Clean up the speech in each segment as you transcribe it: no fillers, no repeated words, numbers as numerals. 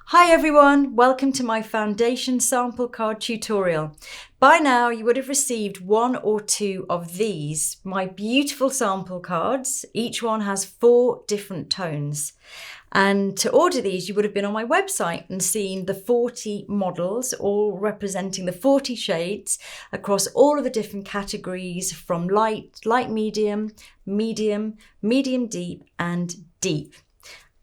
Hi everyone, welcome to my foundation sample card tutorial. By now you would have received one or two of these, my beautiful sample cards. Each one has 4 different tones. And to order these, you would have been on my website and seen the 40 models, all representing the 40 shades across all of the different categories from light, light medium, medium, medium deep, and deep.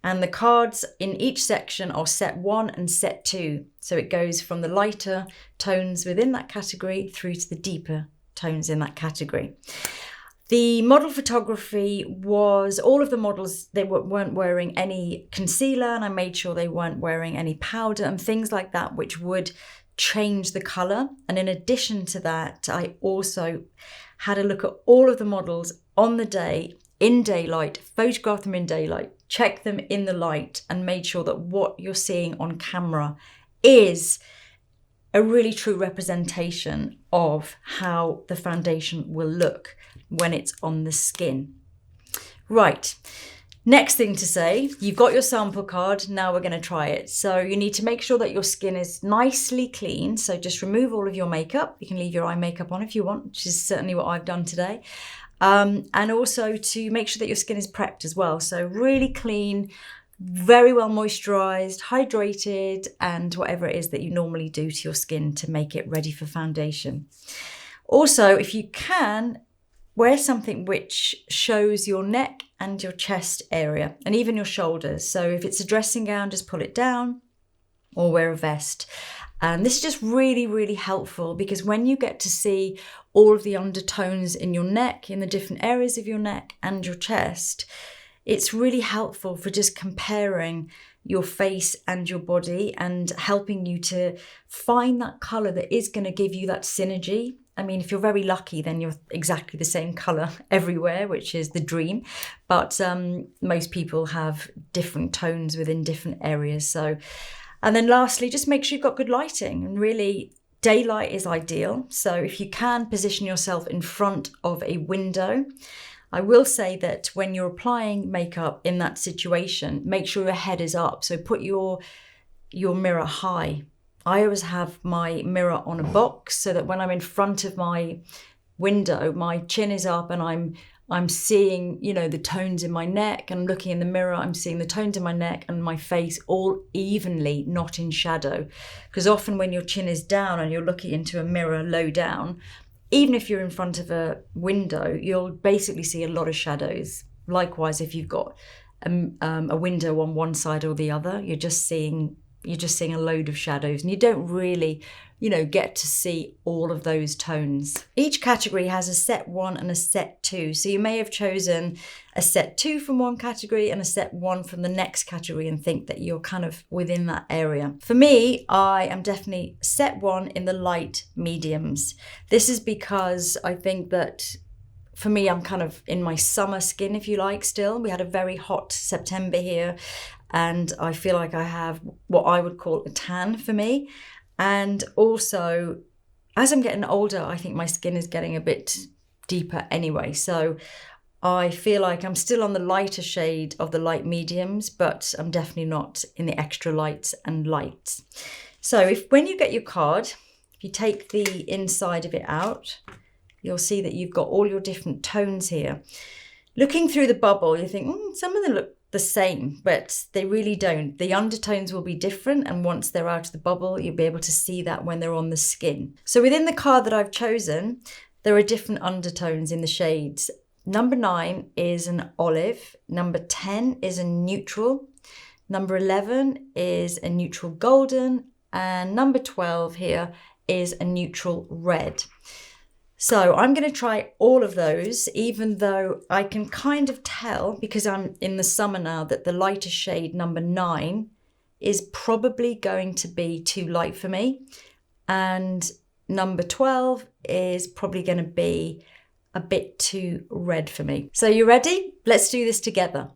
And the cards in each section are set 1 and set 2. So it goes from the lighter tones within that category through to the deeper tones in that category. The model photography was all of the models, they weren't wearing any concealer, and I made sure they weren't wearing any powder and things like that, which would change the colour. And in addition to that, I also had a look at all of the models on the day, in daylight, photographed them in daylight, check them in the light, and made sure that what you're seeing on camera is a really true representation of how the foundation will look when it's on the skin. Right, next thing to say, you've got your sample card, now we're going to try it. So you need to make sure that your skin is nicely clean, so just remove all of your makeup. You can leave your eye makeup on if you want, which is certainly what I've done today. And also to make sure that your skin is prepped as well. So really clean, very well moisturized, hydrated, and whatever it is that you normally do to your skin to make it ready for foundation. Also, if you can, wear something which shows your neck and your chest area and even your shoulders. So if it's a dressing gown, just pull it down or wear a vest. And this is just really, really helpful because when you get to see all of the undertones in your neck, in the different areas of your neck and your chest, it's really helpful for just comparing your face and your body and helping you to find that colour that is going to give you that synergy. I mean, if you're very lucky, then you're exactly the same colour everywhere, which is the dream. But most people have different tones within different areas. And then lastly, just make sure you've got good lighting, and really daylight is ideal. So if you can position yourself in front of a window, I will say that when you're applying makeup in that situation, make sure your head is up. So put your mirror high. I always have my mirror on a box so that when I'm in front of my window, my chin is up and I'm seeing, the tones in my neck, and looking in the mirror, I'm seeing the tones in my neck and my face all evenly, not in shadow. Because often when your chin is down and you're looking into a mirror low down, even if you're in front of a window, you'll basically see a lot of shadows. Likewise, if you've got a window on one side or the other, you're just seeing a load of shadows, and you don't really get to see all of those tones. Each category has a set 1 and a set 2. So you may have chosen a set 2 from one category and a set 1 from the next category and think that you're kind of within that area. For me, I am definitely set 1 in the light mediums. This is because I think that for me, I'm kind of in my summer skin, if you like, still. We had a very hot September here, and I feel like I have what I would call a tan for me. And also, as I'm getting older, I think my skin is getting a bit deeper anyway. So I feel like I'm still on the lighter shade of the light mediums, but I'm definitely not in the extra lights and lights. So when you get your card, if you take the inside of it out, you'll see that you've got all your different tones here. Looking through the bubble, you think, some of them look the same, but they really don't. The undertones will be different, and once they're out of the bubble, you'll be able to see that when they're on the skin. So within the card that I've chosen, there are different undertones in the shades. Number 9 is an olive, number 10 is a neutral, number 11 is a neutral golden, and number 12 here is a neutral red. So I'm going to try all of those, even though I can kind of tell, because I'm in the summer now, that the lighter shade number 9 is probably going to be too light for me. And number 12 is probably going to be a bit too red for me. So you ready? Let's do this together.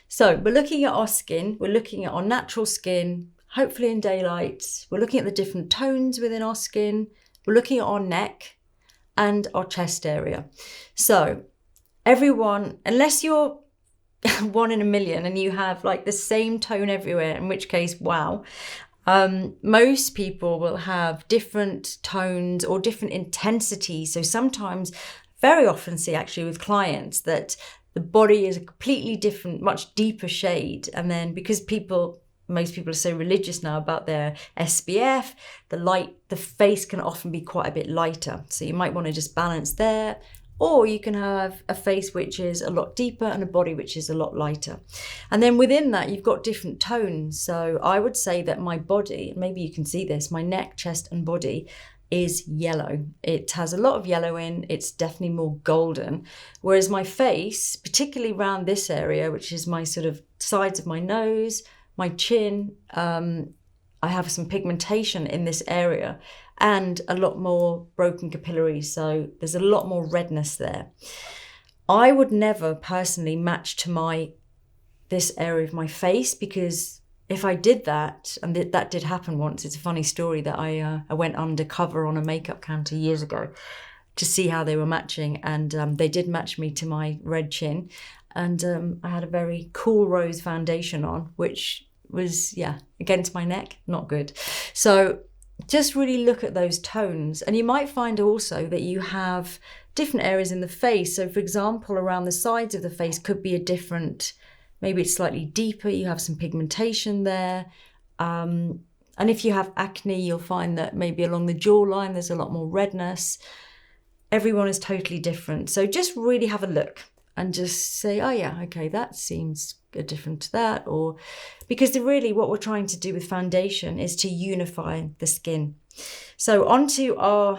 So we're looking at our skin. We're looking at our natural skin, hopefully in daylight. We're looking at the different tones within our skin. We're looking at our neck and our chest area. So everyone, unless you're 1 in a million and you have like the same tone everywhere, in which case, wow. Most people will have different tones or different intensities. So sometimes, very often see actually with clients that the body is a completely different, much deeper shade. And then because most people are so religious now about their SPF, the face can often be quite a bit lighter. So you might want to just balance there. Or you can have a face which is a lot deeper and a body which is a lot lighter. And then within that, you've got different tones. So I would say that my body, maybe you can see this, my neck, chest and body is yellow. It has a lot of yellow in, it's definitely more golden. Whereas my face, particularly around this area, which is my sort of sides of my nose, my chin, I have some pigmentation in this area and a lot more broken capillaries. So there's a lot more redness there. I would never personally match to this area of my face, because if I did that, and that did happen once, it's a funny story that I went undercover on a makeup counter years ago to see how they were matching, and they did match me to my red chin, and I had a very cool rose foundation on, which was, against my neck, not good. So just really look at those tones. And you might find also that you have different areas in the face. So for example, around the sides of the face could be a different, maybe it's slightly deeper, you have some pigmentation there. And if you have acne, you'll find that maybe along the jawline, there's a lot more redness. Everyone is totally different. So just really have a look and just say, oh yeah, okay, that seems different to that. Or because really what we're trying to do with foundation is to unify the skin. So onto our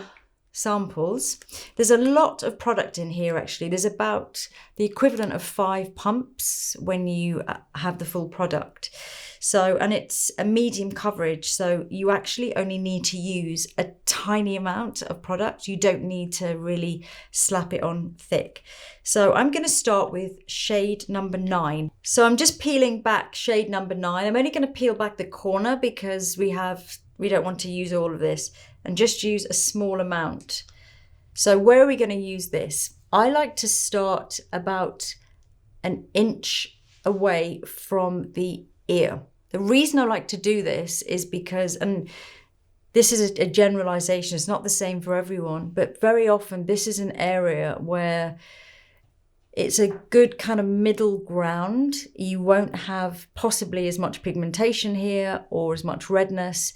samples. There's a lot of product in here actually. There's about the equivalent of 5 pumps when you have the full product. So, and it's a medium coverage, so you actually only need to use a tiny amount of product. You don't need to really slap it on thick. So I'm going to start with shade number 9. So I'm just peeling back shade number 9. I'm only going to peel back the corner because we don't want to use all of this, and just use a small amount. So where are we going to use this? I like to start about an inch away from the ear. The reason I like to do this is because, and this is a generalization, it's not the same for everyone, but very often this is an area where it's a good kind of middle ground. You won't have possibly as much pigmentation here or as much redness,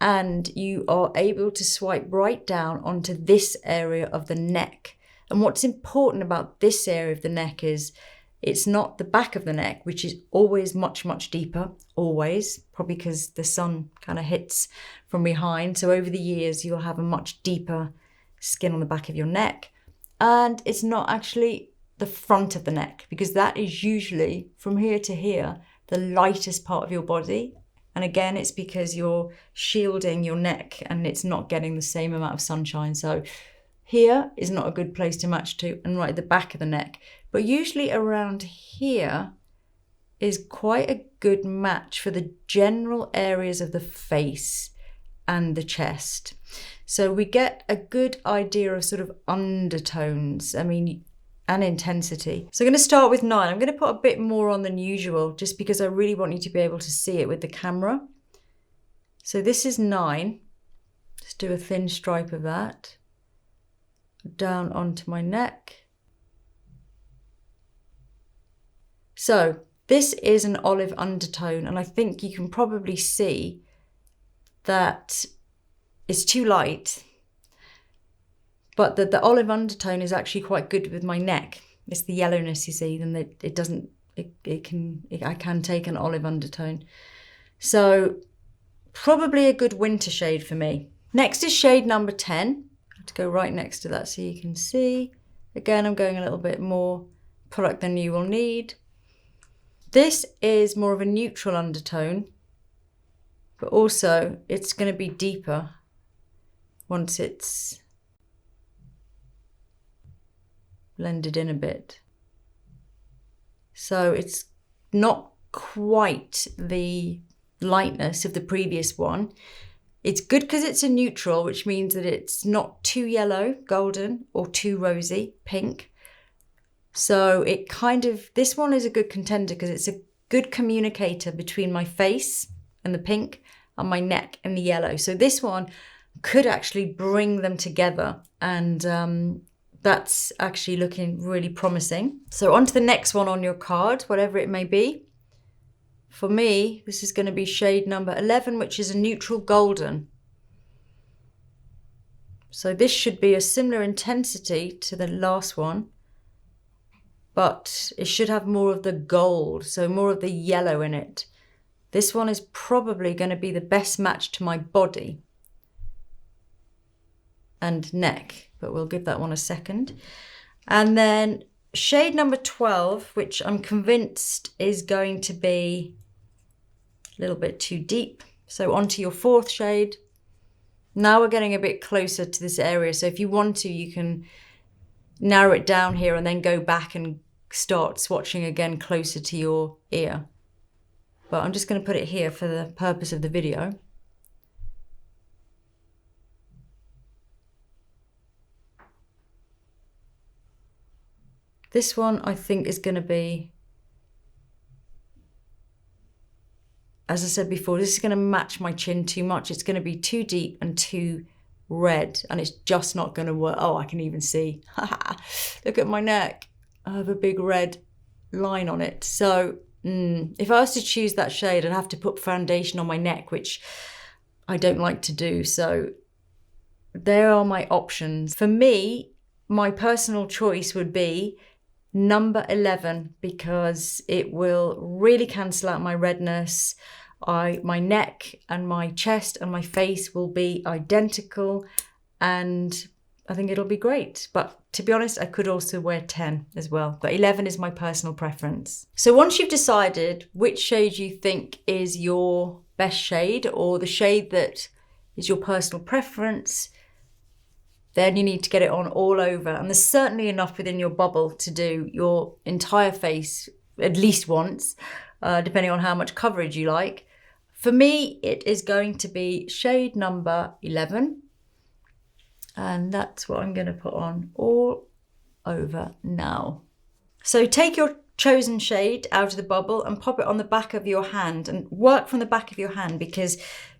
and you are able to swipe right down onto this area of the neck. And what's important about this area of the neck is it's not the back of the neck, which is always much, much deeper, always, probably because the sun kind of hits from behind. So over the years, you'll have a much deeper skin on the back of your neck. And it's not actually the front of the neck, because that is usually from here to here, the lightest part of your body. And again, it's because you're shielding your neck and it's not getting the same amount of sunshine. So here is not a good place to match to, and right at the back of the neck. But usually around here is quite a good match for the general areas of the face and the chest. So we get a good idea of sort of undertones, and intensity. So I'm going to start with 9. I'm going to put a bit more on than usual, just because I really want you to be able to see it with the camera. So this is 9. Just do a thin stripe of that down onto my neck. So this is an olive undertone, and I think you can probably see that it's too light, but the olive undertone is actually quite good with my neck. It's the yellowness, you see, and I can take an olive undertone. So probably a good winter shade for me. Next is shade number 10. I have to go right next to that so you can see. Again, I'm going a little bit more product than you will need. This is more of a neutral undertone, but also it's going to be deeper once it's blended in a bit. So it's not quite the lightness of the previous one. It's good because it's a neutral, which means that it's not too yellow, golden, or too rosy, pink. So it kind of, this one is a good contender because it's a good communicator between my face and the pink and my neck and the yellow. So this one could actually bring them together, and that's actually looking really promising. So on to the next one on your card, whatever it may be. For me, this is going to be shade number 11, which is a neutral golden. So this should be a similar intensity to the last one, but it should have more of the gold, so more of the yellow in it. This one is probably going to be the best match to my body and neck, but we'll give that one a second. And then shade number 12, which I'm convinced is going to be a little bit too deep. So onto your fourth shade. Now we're getting a bit closer to this area. So if you want to, you can narrow it down here and then go back and start swatching again closer to your ear. But I'm just going to put it here for the purpose of the video. This one I think is going to be, as I said before, this is going to match my chin too much. It's going to be too deep and too red, and it's just not going to work. Oh, I can even see. Look at my neck. I have a big red line on it. So if I was to choose that shade, I'd have to put foundation on my neck, which I don't like to do. So there are my options. For me, my personal choice would be number 11, because it will really cancel out my redness. My neck and my chest and my face will be identical, and I think it'll be great. But to be honest, I could also wear 10 as well, but 11 is my personal preference. So once you've decided which shade you think is your best shade, or the shade that is your personal preference, then you need to get it on all over. And there's certainly enough within your bubble to do your entire face at least once, depending on how much coverage you like. For me, it is going to be shade number 11. And that's what I'm going to put on all over now. So take your chosen shade out of the bubble and pop it on the back of your hand, and work from the back of your hand, because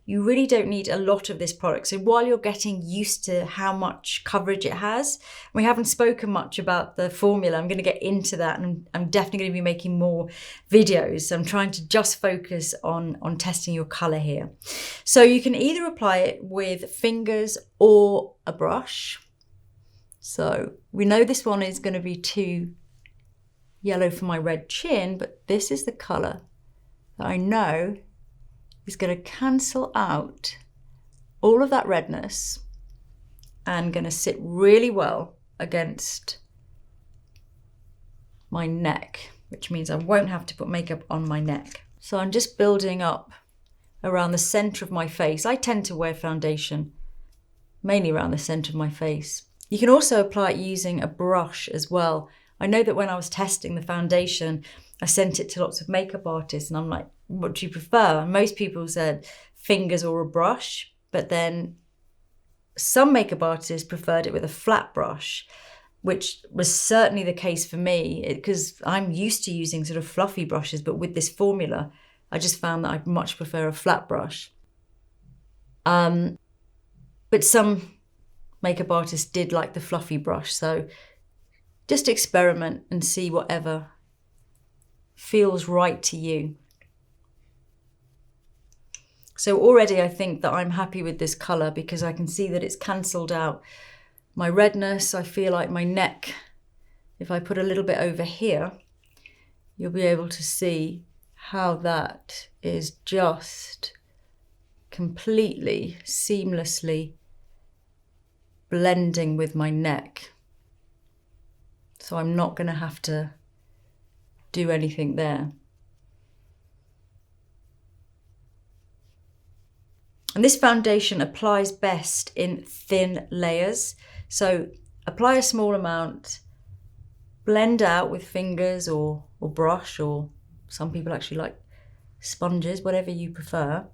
you really don't need a lot of this product. So while you're getting used to how much coverage it has, we haven't spoken much about the formula. I'm going to get into that, and I'm definitely going to be making more videos. So I'm trying to just focus on testing your color here. So you can either apply it with fingers or a brush. So we know this one is going to be too yellow for my red chin, but this is the color that I know is going to cancel out all of that redness and going to sit really well against my neck, which means I won't have to put makeup on my neck. So I'm just building up around the center of my face. I tend to wear foundation mainly around the center of my face. You can also apply it using a brush as well. I know that when I was testing the foundation, I sent it to lots of makeup artists, and I'm like, what do you prefer? And most people said fingers or a brush, but then some makeup artists preferred it with a flat brush, which was certainly the case for me, because I'm used to using sort of fluffy brushes, but with this formula, I just found that I much prefer a flat brush. But some makeup artists did like the fluffy brush, so just experiment and see whatever feels right to you. So already I think that I'm happy with this colour, because I can see that it's cancelled out my redness. I feel like my neck, if I put a little bit over here, you'll be able to see how that is just completely seamlessly blending with my neck. So I'm not going to have to do anything there. And this foundation applies best in thin layers. So apply a small amount, blend out with fingers or brush, or some people actually like sponges, whatever you prefer.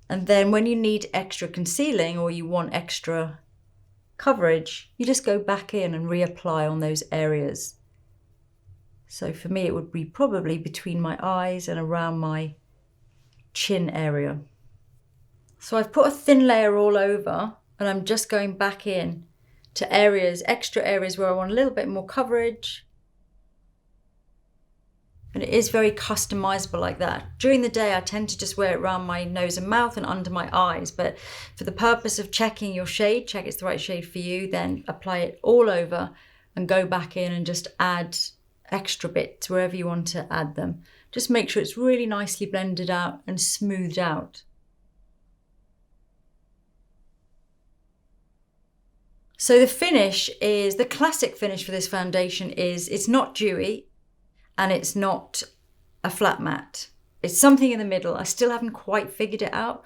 And then when you need extra concealing or you want extra coverage, you just go back in and reapply on those areas. So for me, it would be probably between my eyes and around my chin area. So I've put a thin layer all over, and I'm just going back in to areas, extra areas where I want a little bit more coverage. And it is very customizable like that. During the day, I tend to just wear it around my nose and mouth and under my eyes. But for the purpose of checking your shade, check it's the right shade for you, then apply it all over and go back in and just add extra bits wherever you want to add them. Just make sure it's really nicely blended out and smoothed out. So the finish is, the classic finish for this foundation is, it's not dewy, and it's not a flat matte. It's something in the middle. I still haven't quite figured it out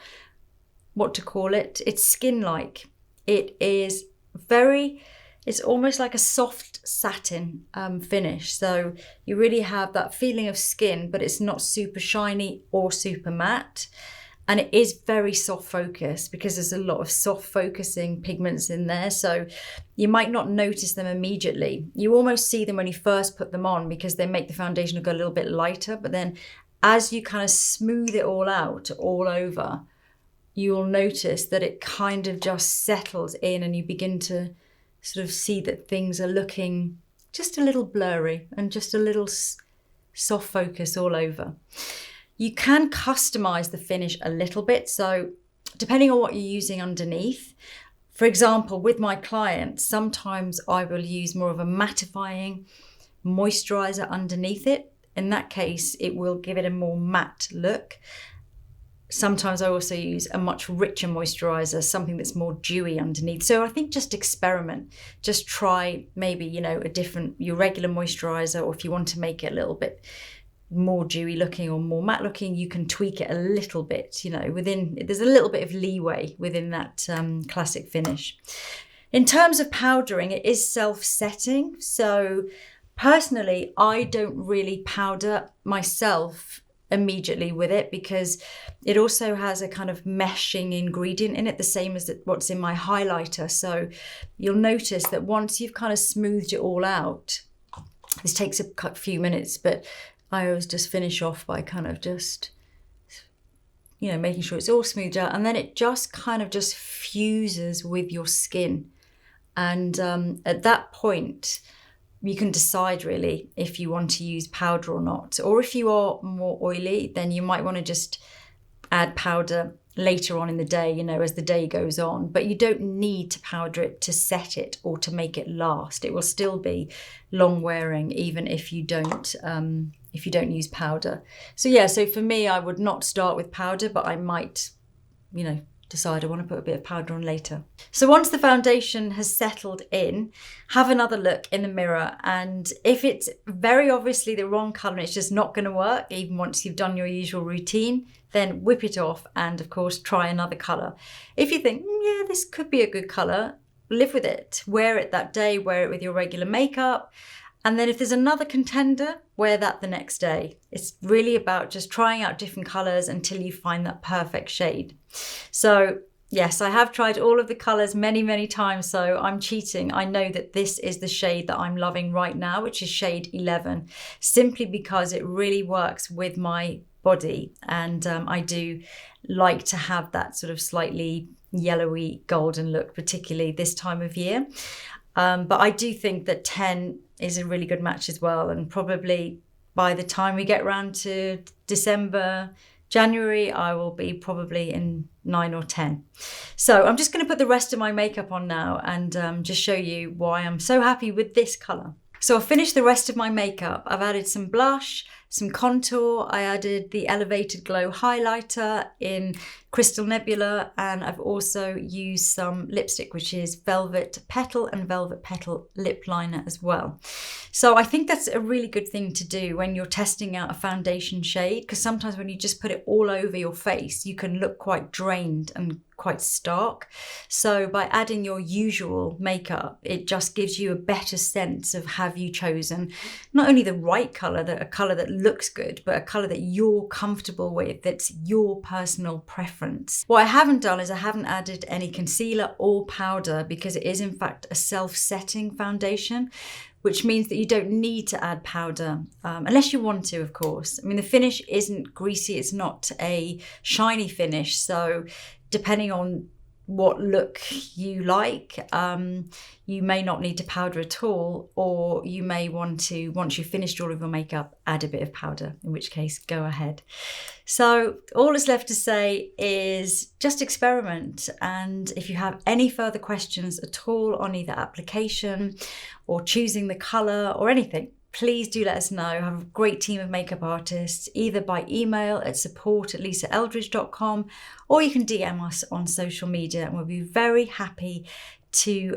what to call it. It's skin-like. It is it's almost like a soft satin finish. So you really have that feeling of skin, but it's not super shiny or super matte. And it is very soft focus because there's a lot of soft focusing pigments in there. So you might not notice them immediately. You almost see them when you first put them on because they make the foundation look a little bit lighter. But then as you kind of smooth it all out all over, you'll notice that it kind of just settles in and you begin to sort of see that things are looking just a little blurry and just a little soft focus all over. You can customize the finish a little bit. So depending on what you're using underneath, for example, with my clients, sometimes I will use more of a mattifying moisturizer underneath it. In that case, it will give it a more matte look. Sometimes I also use a much richer moisturizer, something that's more dewy underneath. So I think just experiment, just try maybe, your regular moisturizer, or if you want to make it a little bit more dewy looking or more matte looking, you can tweak it a little bit, there's a little bit of leeway within that classic finish. In terms of powdering, it is self-setting. So personally, I don't really powder myself immediately with it because it also has a kind of meshing ingredient in it, the same as what's in my highlighter. So you'll notice that once you've kind of smoothed it all out, this takes a few minutes, but I always just finish off by kind of just, making sure it's all smoothed out. And then it just kind of just fuses with your skin. And at that point, you can decide really if you want to use powder or not. Or if you are more oily, then you might want to just add powder later on in the day, as the day goes on. But you don't need to powder it to set it or to make it last. It will still be long wearing even if you don't use powder. So for me, I would not start with powder, but I might, decide I want to put a bit of powder on later. So once the foundation has settled in, have another look in the mirror. And if it's very obviously the wrong color and it's just not going to work, even once you've done your usual routine, then whip it off and of course try another color. If you think, this could be a good color, live with it. Wear it that day, wear it with your regular makeup. And then if there's another contender, wear that the next day. It's really about just trying out different colors until you find that perfect shade. So yes, I have tried all of the colors many, many times, so I'm cheating. I know that this is the shade that I'm loving right now, which is shade 11, simply because it really works with my body. And I do like to have that sort of slightly yellowy golden look, particularly this time of year. But I do think that 10 is a really good match as well. And probably by the time we get around to December, January, I will be probably in 9 or 10. So I'm just going to put the rest of my makeup on now and just show you why I'm so happy with this colour. So I've finished the rest of my makeup. I've added some blush, some contour. I added the Elevated Glow highlighter in Crystal Nebula, and I've also used some lipstick, which is Velvet Petal and Velvet Petal lip liner as well. So I think that's a really good thing to do when you're testing out a foundation shade, because sometimes when you just put it all over your face, you can look quite drained and quite stark. So by adding your usual makeup, it just gives you a better sense of have you chosen not only the right colour, a colour that looks good, but a colour that you're comfortable with, that's your personal preference. What I haven't done is I haven't added any concealer or powder because it is in fact a self-setting foundation, which means that you don't need to add powder, unless you want to, of course. I mean, the finish isn't greasy, it's not a shiny finish, so depending on what look you like, you may not need to powder at all, or you may want to, once you've finished all of your makeup, add a bit of powder, in which case go ahead. So all that's left to say is just experiment, and if you have any further questions at all on either application or choosing the colour or anything, please do let us know. I have a great team of makeup artists, either by email at support@lisaeldridge.com, or you can DM us on social media, and we'll be very happy to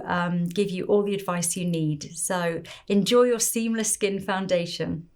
give you all the advice you need. So enjoy your seamless skin foundation.